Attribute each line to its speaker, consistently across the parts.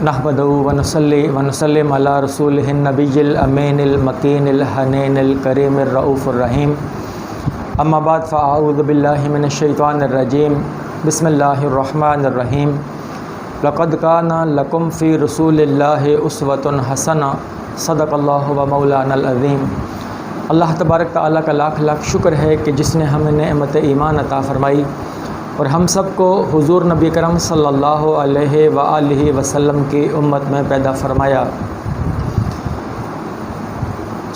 Speaker 1: نحمدہ ونصلی ونسلم علی رسولہ النبی الامین المکین الحنین الکریم الرؤوف الرحیم اما بعد فاعوذ باللہ من الشیطان الرجیم بسم اللہ الرحمن الرحیم لقد کان لکم فی رسول اللہ اسوۃ حسنہ صدق اللہ و مولانا العظیم۔ اللہ تبارک تعالیٰ کا لاکھ لاکھ شکر ہے کہ جس نے ہمیں نعمت ایمان عطا فرمائی اور ہم سب کو حضور نبی کرم صلی اللہ علیہ وآلہ وسلم کی امت میں پیدا فرمایا۔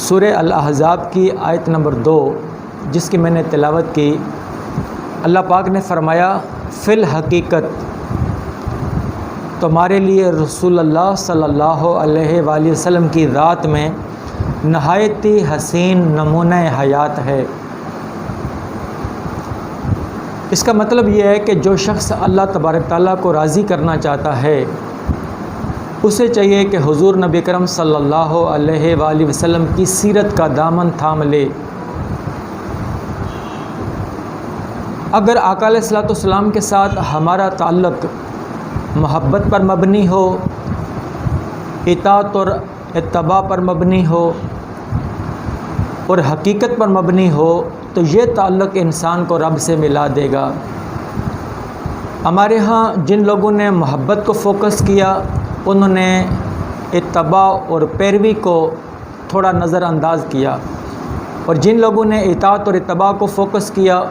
Speaker 1: سورہ الاحزاب کی آیت نمبر 2 جس کی میں نے تلاوت کی، اللہ پاک نے فرمایا فی الحقیقت تمہارے لیے رسول اللہ صلی اللہ علیہ وآلہ وسلم کی ذات میں نہایت ہی حسین نمونہ حیات ہے۔ اس کا مطلب یہ ہے کہ جو شخص اللہ تبارک تعالیٰ کو راضی کرنا چاہتا ہے اسے چاہیے کہ حضور نبی کرم صلی اللہ علیہ وآلہ وسلم کی سیرت کا دامن تھام لے۔ اگر آقا علیہ الصلوۃ والسلام کے ساتھ ہمارا تعلق محبت پر مبنی ہو، اطاعت اور اتباع پر مبنی ہو اور حقیقت پر مبنی ہو تو یہ تعلق انسان کو رب سے ملا دے گا۔ ہمارے ہاں جن لوگوں نے محبت کو فوکس کیا انہوں نے اتباع اور پیروی کو تھوڑا نظر انداز کیا، اور جن لوگوں نے اطاعت اور اتباع کو فوکس کیا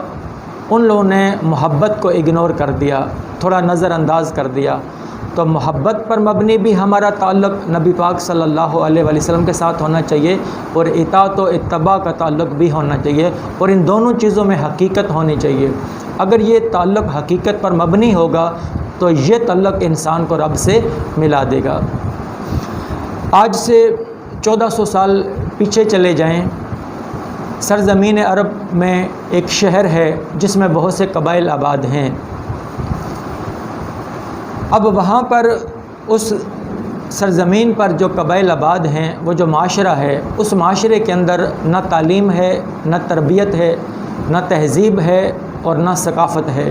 Speaker 1: ان لوگوں نے محبت کو اگنور کر دیا، تھوڑا نظر انداز کر دیا۔ تو محبت پر مبنی بھی ہمارا تعلق نبی پاک صلی اللہ علیہ وآلہ وسلم کے ساتھ ہونا چاہیے، اور اطاعت و اتباع کا تعلق بھی ہونا چاہیے، اور ان دونوں چیزوں میں حقیقت ہونی چاہیے۔ اگر یہ تعلق حقیقت پر مبنی ہوگا تو یہ تعلق انسان کو رب سے ملا دے گا۔ آج سے 1400 سال پیچھے چلے جائیں، سرزمین عرب میں ایک شہر ہے جس میں بہت سے قبائل آباد ہیں۔ اب وہاں پر اس سرزمین پر جو قبائل آباد ہیں، وہ جو معاشرہ ہے، اس معاشرے کے اندر نہ تعلیم ہے، نہ تربیت ہے، نہ تہذیب ہے اور نہ ثقافت ہے۔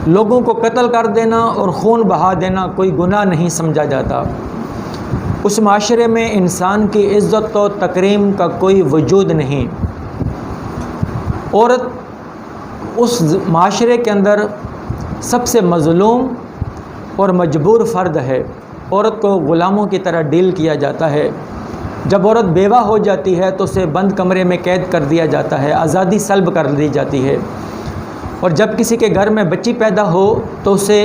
Speaker 1: لوگوں کو قتل کر دینا اور خون بہا دینا کوئی گناہ نہیں سمجھا جاتا۔ اس معاشرے میں انسان کی عزت و تکریم کا کوئی وجود نہیں۔ عورت اس معاشرے کے اندر سب سے مظلوم اور مجبور فرد ہے۔ عورت کو غلاموں کی طرح ڈیل کیا جاتا ہے۔ جب عورت بیوہ ہو جاتی ہے تو اسے بند کمرے میں قید کر دیا جاتا ہے، آزادی سلب کر دی جاتی ہے، اور جب کسی کے گھر میں بچی پیدا ہو تو اسے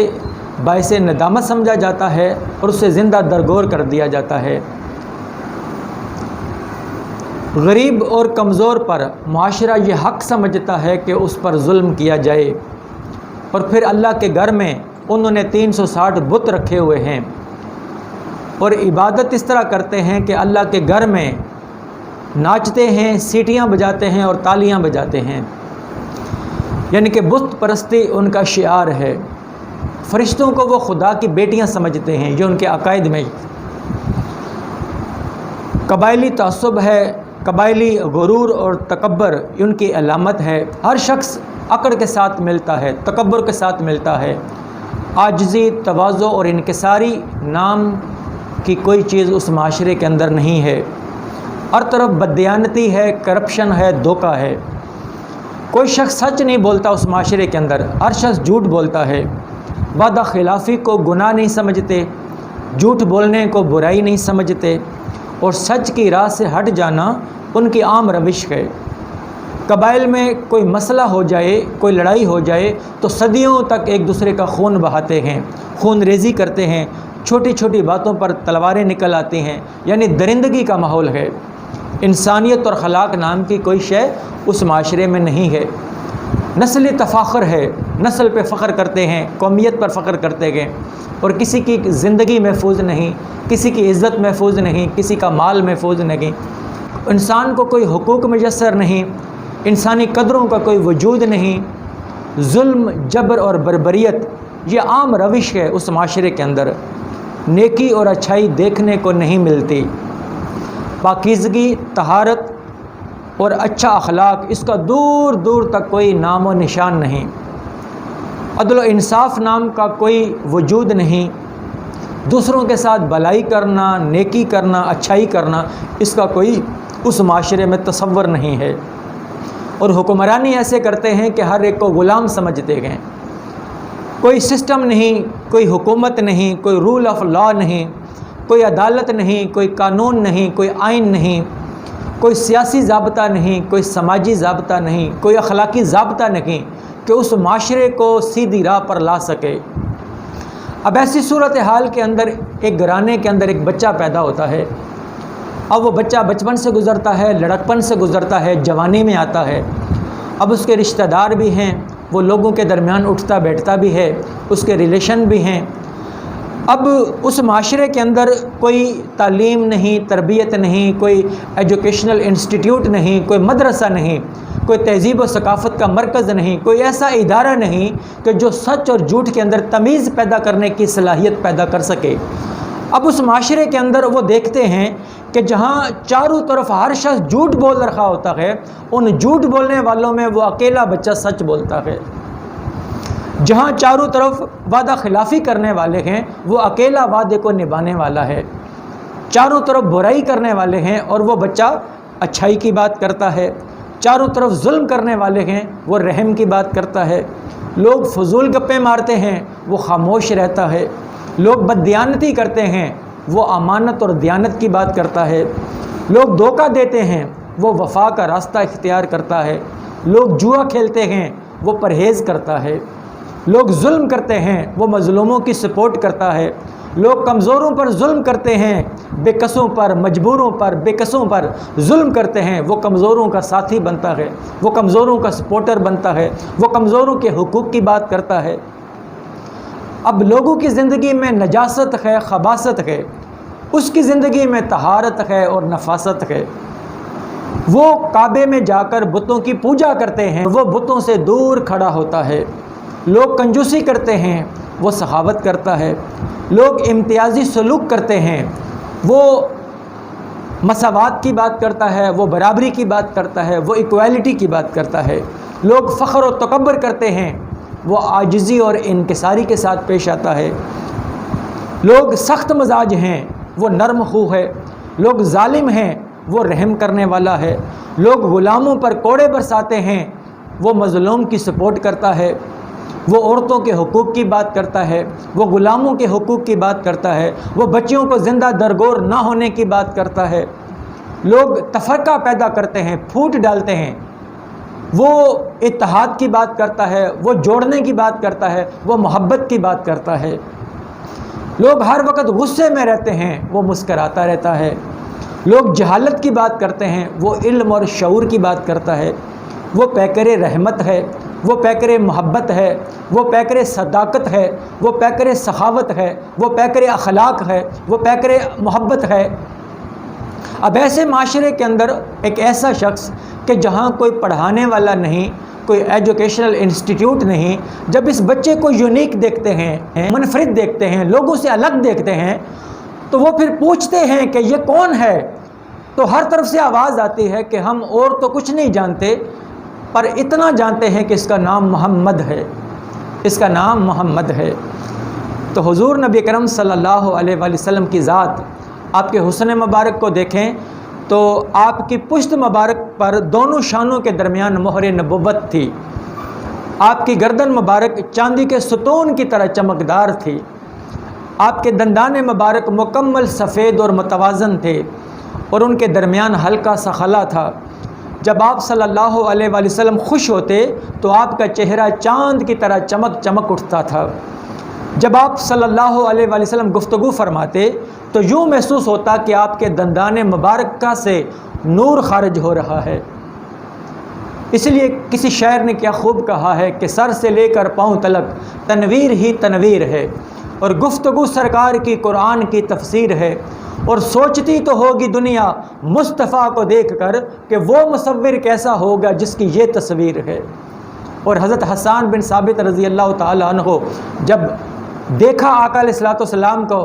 Speaker 1: باعث ندامت سمجھا جاتا ہے اور اسے زندہ درگور کر دیا جاتا ہے۔ غریب اور کمزور پر معاشرہ یہ حق سمجھتا ہے کہ اس پر ظلم کیا جائے، اور پھر اللہ کے گھر میں انہوں نے 360 بت رکھے ہوئے ہیں اور عبادت اس طرح کرتے ہیں کہ اللہ کے گھر میں ناچتے ہیں، سیٹیاں بجاتے ہیں اور تالیاں بجاتے ہیں، یعنی کہ بت پرستی ان کا شعار ہے۔ فرشتوں کو وہ خدا کی بیٹیاں سمجھتے ہیں، یہ ان کے عقائد میں قبائلی تعصب ہے، قبائلی غرور اور تکبر ان کی علامت ہے۔ ہر شخص اکڑ کے ساتھ ملتا ہے، تکبر کے ساتھ ملتا ہے۔ عاجزی، تواضع اور انکساری نام کی کوئی چیز اس معاشرے کے اندر نہیں ہے۔ ہر طرف بددیانتی ہے، کرپشن ہے، دھوکہ ہے۔ کوئی شخص سچ نہیں بولتا اس معاشرے کے اندر، ہر شخص جھوٹ بولتا ہے۔ وعدہ خلافی کو گناہ نہیں سمجھتے، جھوٹ بولنے کو برائی نہیں سمجھتے، اور سچ کی راہ سے ہٹ جانا ان کی عام روش ہے۔ قبائل میں کوئی مسئلہ ہو جائے، کوئی لڑائی ہو جائے تو صدیوں تک ایک دوسرے کا خون بہاتے ہیں، خون ریزی کرتے ہیں، چھوٹی چھوٹی باتوں پر تلواریں نکل آتی ہیں، یعنی درندگی کا ماحول ہے۔ انسانیت اور اخلاق نام کی کوئی شے اس معاشرے میں نہیں ہے۔ نسلی تفاخر ہے، نسل پہ فخر کرتے ہیں، قومیت پر فخر کرتے گئے، اور کسی کی زندگی محفوظ نہیں، کسی کی عزت محفوظ نہیں، کسی کا مال محفوظ نہیں، انسان کو کوئی حقوق میسر نہیں، انسانی قدروں کا کوئی وجود نہیں۔ ظلم، جبر اور بربریت یہ عام روش ہے اس معاشرے کے اندر۔ نیکی اور اچھائی دیکھنے کو نہیں ملتی۔ پاکیزگی، طہارت اور اچھا اخلاق اس کا دور دور تک کوئی نام و نشان نہیں۔ عدل و انصاف نام کا کوئی وجود نہیں۔ دوسروں کے ساتھ بھلائی کرنا، نیکی کرنا، اچھائی کرنا، اس کا کوئی اس معاشرے میں تصور نہیں ہے۔ اور حکمرانی ایسے کرتے ہیں کہ ہر ایک کو غلام سمجھتے ہیں۔ کوئی سسٹم نہیں، کوئی حکومت نہیں، کوئی رول آف لا نہیں، کوئی عدالت نہیں، کوئی قانون نہیں، کوئی آئین نہیں، کوئی سیاسی ضابطہ نہیں، کوئی سماجی ضابطہ نہیں، کوئی اخلاقی ضابطہ نہیں کہ اس معاشرے کو سیدھی راہ پر لا سکے۔ اب ایسی صورتحال کے اندر ایک گھرانے کے اندر ایک بچہ پیدا ہوتا ہے۔ اب وہ بچہ بچپن سے گزرتا ہے، لڑکپن سے گزرتا ہے، جوانی میں آتا ہے۔ اب اس کے رشتہ دار بھی ہیں، وہ لوگوں کے درمیان اٹھتا بیٹھتا بھی ہے، اس کے ریلیشن بھی ہیں۔ اب اس معاشرے کے اندر کوئی تعلیم نہیں، تربیت نہیں، کوئی ایجوکیشنل انسٹیٹیوٹ نہیں، کوئی مدرسہ نہیں، کوئی تہذیب و ثقافت کا مرکز نہیں، کوئی ایسا ادارہ نہیں کہ جو سچ اور جھوٹ کے اندر تمیز پیدا کرنے کی صلاحیت پیدا کر سکے۔ اب اس معاشرے کے اندر وہ دیکھتے ہیں کہ جہاں چاروں طرف ہر شخص جھوٹ بول رہا ہوتا ہے، ان جھوٹ بولنے والوں میں وہ اکیلا بچہ سچ بولتا ہے۔ جہاں چاروں طرف وعدہ خلافی کرنے والے ہیں، وہ اکیلا وعدے کو نبھانے والا ہے۔ چاروں طرف برائی کرنے والے ہیں اور وہ بچہ اچھائی کی بات کرتا ہے۔ چاروں طرف ظلم کرنے والے ہیں، وہ رحم کی بات کرتا ہے۔ لوگ فضول گپیں مارتے ہیں، وہ خاموش رہتا ہے۔ لوگ بددیانتی کرتے ہیں، وہ امانت اور دیانت کی بات کرتا ہے۔ لوگ دھوکہ دیتے ہیں، وہ وفا کا راستہ اختیار کرتا ہے۔ لوگ جوا کھیلتے ہیں، وہ پرہیز کرتا ہے۔ لوگ ظلم کرتے ہیں، وہ مظلوموں کی سپورٹ کرتا ہے۔ لوگ کمزوروں پر ظلم کرتے ہیں، بے کسوں پر، مجبوروں پر، بے کسوں پر ظلم کرتے ہیں، وہ کمزوروں کا ساتھی بنتا ہے، وہ کمزوروں کا سپورٹر بنتا ہے، وہ کمزوروں کے حقوق کی بات کرتا ہے۔ اب لوگوں کی زندگی میں نجاست ہے، خباثت ہے، اس کی زندگی میں طہارت ہے اور نفاست ہے۔ وہ کعبے میں جا کر بتوں کی پوجا کرتے ہیں، وہ بتوں سے دور کھڑا ہوتا ہے۔ لوگ کنجوسی کرتے ہیں، وہ سخاوت کرتا ہے۔ لوگ امتیازی سلوک کرتے ہیں، وہ مساوات کی بات کرتا ہے، وہ برابری کی بات کرتا ہے، وہ ایکویلٹی کی بات کرتا ہے۔ لوگ فخر و تکبر کرتے ہیں، وہ عاجزی اور انکساری کے ساتھ پیش آتا ہے۔ لوگ سخت مزاج ہیں، وہ نرم خو ہے۔ لوگ ظالم ہیں، وہ رحم کرنے والا ہے۔ لوگ غلاموں پر کوڑے برساتے ہیں، وہ مظلوم کی سپورٹ کرتا ہے۔ وہ عورتوں کے حقوق کی بات کرتا ہے، وہ غلاموں کے حقوق کی بات کرتا ہے، وہ بچیوں کو زندہ درگور نہ ہونے کی بات کرتا ہے۔ لوگ تفرقہ پیدا کرتے ہیں، پھوٹ ڈالتے ہیں، وہ اتحاد کی بات کرتا ہے، وہ جوڑنے کی بات کرتا ہے، وہ محبت کی بات کرتا ہے۔ لوگ ہر وقت غصے میں رہتے ہیں، وہ مسکراتا رہتا ہے۔ لوگ جہالت کی بات کرتے ہیں، وہ علم اور شعور کی بات کرتا ہے۔ وہ پیکر رحمت ہے، وہ پیکر محبت ہے، وہ پیکر صداقت ہے، وہ پیکر سخاوت ہے، وہ پیکر اخلاق ہے، وہ پیکر محبت ہے۔ اب ایسے معاشرے کے اندر ایک ایسا شخص کہ جہاں کوئی پڑھانے والا نہیں، کوئی ایجوکیشنل انسٹیٹیوٹ نہیں، جب اس بچے کو یونیک دیکھتے ہیں، منفرد دیکھتے ہیں، لوگوں سے الگ دیکھتے ہیں، تو وہ پھر پوچھتے ہیں کہ یہ کون ہے؟ تو ہر طرف سے آواز آتی ہے کہ ہم اور تو کچھ نہیں جانتے، پر اتنا جانتے ہیں کہ اس کا نام محمد ہے، اس کا نام محمد ہے۔ تو حضور نبی کرم صلی اللہ علیہ وآلہ وسلم کی ذات، آپ کے حسن مبارک کو دیکھیں تو آپ کی پشت مبارک پر دونوں شانوں کے درمیان مہر نبوت تھی۔ آپ کی گردن مبارک چاندی کے ستون کی طرح چمکدار تھی۔ آپ کے دندان مبارک مکمل سفید اور متوازن تھے اور ان کے درمیان ہلکا سا خلا تھا۔ جب آپ صلی اللہ علیہ وآلہ وسلم خوش ہوتے تو آپ کا چہرہ چاند کی طرح چمک چمک اٹھتا تھا۔ جب آپ صلی اللہ علیہ وآلہ وسلم گفتگو فرماتے تو یوں محسوس ہوتا کہ آپ کے دندان مبارکہ سے نور خارج ہو رہا ہے۔ اس لیے کسی شاعر نے کیا خوب کہا ہے کہ سر سے لے کر پاؤں تلک تنویر ہی تنویر ہے، اور گفتگو سرکار کی قرآن کی تفسیر ہے، اور سوچتی تو ہوگی دنیا مصطفیٰ کو دیکھ کر کہ وہ مصور کیسا ہوگا جس کی یہ تصویر ہے۔ اور حضرت حسان بن ثابت رضی اللہ تعالیٰ عنہ جب دیکھا آقا علیہ الصلوۃ والسلام کو،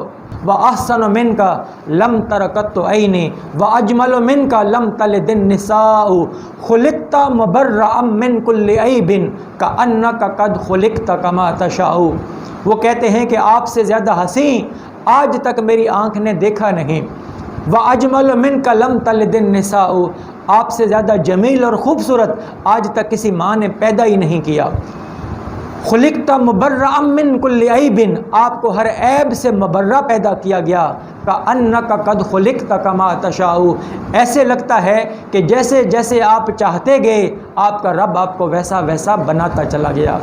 Speaker 1: وَأَحْسَنُ مِنْكَ لَمْ تَرَ قَطُّ عَيْنِي وَأَجْمَلُ مِنْكَ لَمْ تَلِدِ النِّسَاءُ خُلِقْتَ مُبَرَّأً مِنْ كُلِّ عَيْبٍ كَأَنَّكَ قَدْ خُلِقْتَ كَمَا تَشَاءُ۔ وہ کہتے ہیں کہ آپ سے زیادہ حسین آج تک میری آنکھ نے دیکھا نہیں۔ وَأَجْمَلُ مِنْكَ لَمْ تَلِدِ النِّسَاءُ، آپ سے زیادہ جمیل اور خوبصورت آج تک کسی ماں نے پیدا ہی نہیں کیا۔ خلقت مبرأ من کل عیب، آپ کو ہر عیب سے مبرہ پیدا کیا گیا۔ کأنک قد خلقت کما تشاء، ایسے لگتا ہے کہ جیسے جیسے آپ چاہتے گئے آپ کا رب آپ کو ویسا ویسا بناتا چلا گیا۔